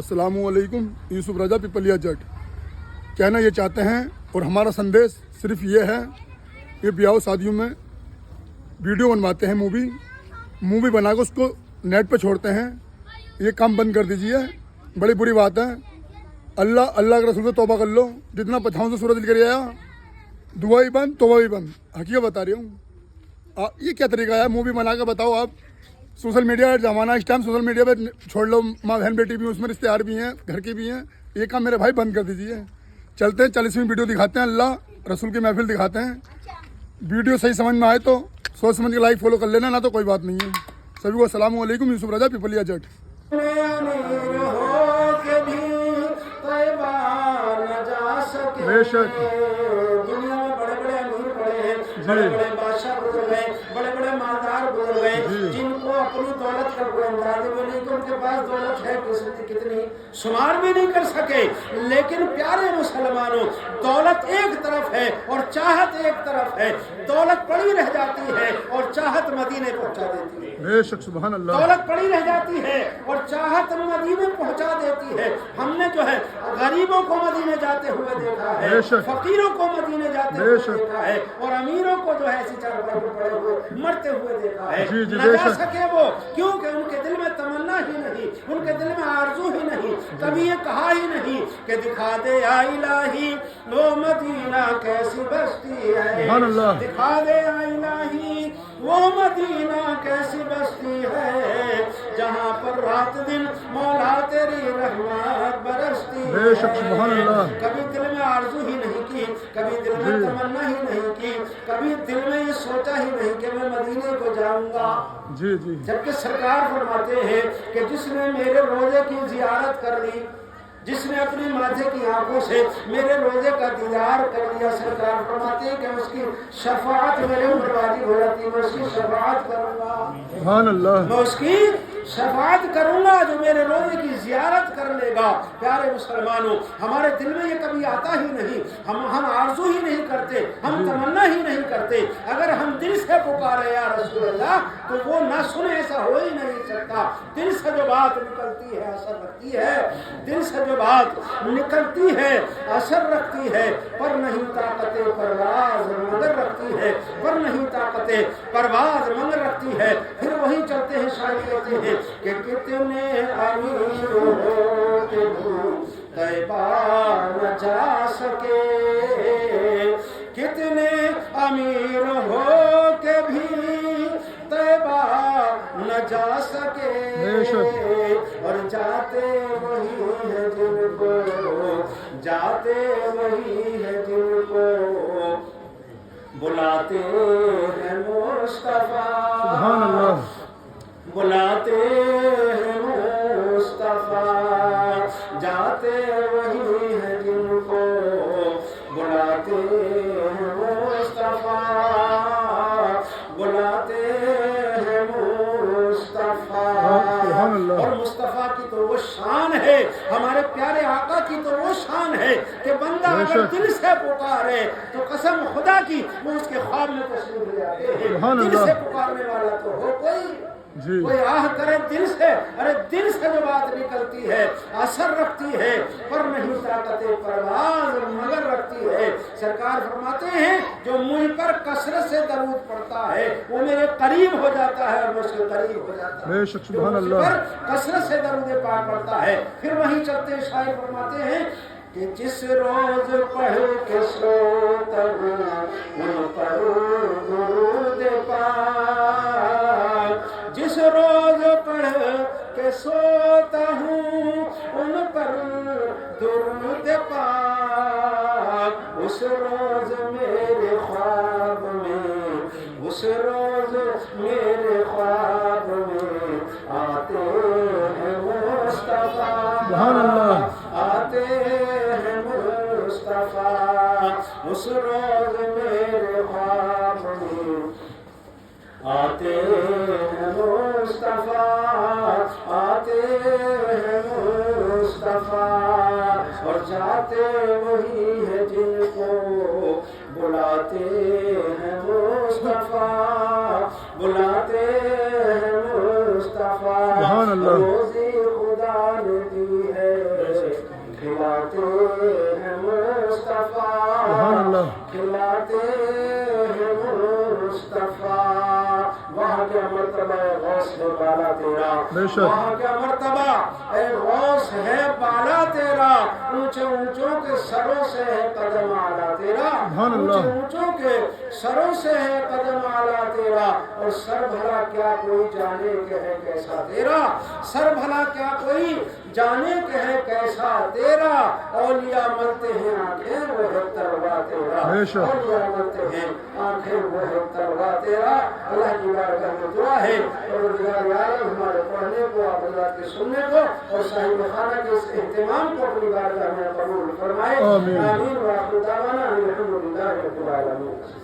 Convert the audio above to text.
अस्सलाम वालेकुम। यूसुफ रजा पिपलिया जट कहना ये चाहते हैं और हमारा संदेश सिर्फ ये है, ये ब्याह शादियों में वीडियो बनवाते हैं, मूवी बना के उसको नेट पे छोड़ते हैं, ये काम बंद कर दीजिए। बड़ी बुरी बात है। अल्लाह के रसूल से तौबा कर लो। जितना पछाऊँ से सूरज निकल आया, दुआ ही बंद, तौबा भी बंद। हकीकत बता रही हूँ। ये क्या तरीका है? मूवी बना के बताओ आप। सोशल मीडिया जमाना, इस टाइम सोशल मीडिया पे छोड़ लो। माँ बहन बेटी भी, उसमें रिश्तेदार भी हैं, घर के भी हैं। ये काम मेरे भाई बंद कर दीजिए। चलते हैं 40वीं वीडियो दिखाते हैं, अल्लाह रसूल की महफिल दिखाते हैं। वीडियो सही समझ में आए तो सोच समझ के लाइक फॉलो कर लेना, ना तो कोई बात नहीं है। सभी को अस्सलाम वालेकुम। यूसुफ रजा पिपलिया जट। बेशक दुनिया में बड़े बड़े अमीर पड़े हैं, बड़े बड़े बादशाह गुजर गए, बड़े बड़े मालदार गुजर गए, जिनको अपनी दौलत का कोई अंदाजा भी नहीं कि उनके पास दौलत है कितनी, शुमार भी नहीं कर सके। लेकिन प्यारे मुसलमानों, दौलत एक तरफ है और चाहत एक तरफ है। दौलत पड़ी रह जाती है और चाहत मदीने पहुंचा देती है। बेशक सुभान अल्लाह। दौलत पड़ी रह जाती है और चाहत मदीने पहुंचा देती है। हमने जो है गरीबों को मदीने जाते हुए देखा है, फकीरों को मदीने जाते हुए देखा है, और अमीरों को जो है ऐसी चारपाई पर पड़े हुए मरते हुए देखा है। न जा सके वो, क्योंकि उनके दिल में तमन्ना ही नहीं, उनके दिल में आरज़ू ही नहीं, कभी ये कहा ही नहीं कि दिखा दे या इलाही वो मदीना कैसी बस्ती है, दिखा दे या इलाही वो मदीना कैसी बस्ती है, जहाँ पर रात दिन मौला तेरी रहमत बरसती है। कभी दिल में आरज़ू ही नहीं की, कभी दिल में तमन्ना ही नहीं की, कभी दिल में ये सोचा ही नहीं कि मैं मदीने को जाऊंगा। जी जी। जबकि सरकार फरमाते हैं कि जिसने मेरे रोजे की जियारत कर ली, जिसने अपनी माथे की आंखों से मेरे रोजे का दीदार कर लिया, सरकार फरमाते हैं कि उसकी शफाअत मेरे ऊपर वाजिब हो जाती है। मैं उसकी शफाअत करूंगा, सुभान अल्लाह, मैं उसकी शफाअत करूंगा जो मेरे रोजे की जियारत कर लेगा। प्यारे मुसलमानों, हमारे दिल में ये कभी आता ही नहीं, हम आरज़ू ही नहीं करते, हम तमन्ना ही नहीं करते। अगर हम दिल से पुकारे या रसूल अल्लाह, तो वो ना सुने, ऐसा हो ही नहीं सकता। दिल से जो बात निकलती है असर रखती है, दिल से जो बात निकलती है असर रखती है, पर नहीं ताकते परवाज मगर रखती है, पर नहीं ताकते परवाज मगर रखती है। फिर वही चलते हैं, शायद कहते हैं कि कितने अमीर हो के तैबा न जा सके, कितने अमीर हो के भी तैबा न जा सके, और जाते वही है जिनको, जाते वही है जिनको बुलाते हैं मुस्तफा, सुभान अल्लाह, बुलाते हैं मुस्तफा, जाते वही है जिनको बुलाते हैं मुस्तफा, बुलाते हैं मुस्तफा। और मुस्तफा की तो वो शान है, हमारे प्यारे आका की तो वो शान है कि बंदा अगर दिल से पुकारे तो कसम खुदा की वो उसके ख्वाब में तस्वीर ले जाते हैं। दिल से पुकारने वाला तो हो कोई आह करे दिल से, अरे दिल से जो बात निकलती है असर रखती है, पर नहीं ताकते परवाज मगर रखती है। सरकार फरमाते हैं जो मुझ पर कसरत से दरूद पढ़ता है वो मेरे करीब हो जाता है और मुझसे करीब हो जाता है। सुभान अल्लाह। पर कसरत से दरूद पाक पढ़ता है। फिर वहीं चलते शायर फरमाते हैं कि जिस रोज पढ़ के सोता हूँ उन पर दुरूद पाक, जिस रोज पढ़ के सोता हूँ उन पर दुरूद पाक, उस रोज मेरे ख्वाब में, उस रोज मेरे ख्वाब में आते हैं मुस्तफा, सुभान अल्लाह, आते हैं मुस्तफा, उस रोज मेरे ख्वाब में आते हैं मुस्तफा, आते हैं मुस्तफा, और जाते वही है जिनको बुलाते हैं मुस्तफा, बुलाते हैं मुस्तफा। रोज़ी खुदा ने दी है بے شک وہاں کیا مرتبہ اے غوث ہے بالا تیرا اونچے اونچوں کے سروں سے ہے قدم اعلیٰ تیرا سبحان اللہ اونچے اونچوں کے سروں سے ہے قدم اعلیٰ تیرا اور سر بھلا کیا کوئی جانے کہ ہے کیسا تیرا سر بھلا کیا کوئی جانے کہ ہے کیسا تیرا اولیاء ملتے ہیں آنکھیں وہ ہے تلوا تیرا بے شک اولیاء ملتے ہیں آنکھیں وہ ہے تلوا تیرا اللہ کی بارگاہ میں دعا ہے پروردگار عالم ہمارے پڑھنے کو آپ اللہ کے سننے کو اور صاحب خانہ کے اس اہتمام کو اپنی بارگاہ میں قبول فرمائے آمین آمین وآخر دعوانا الحمدللہ رب العالمین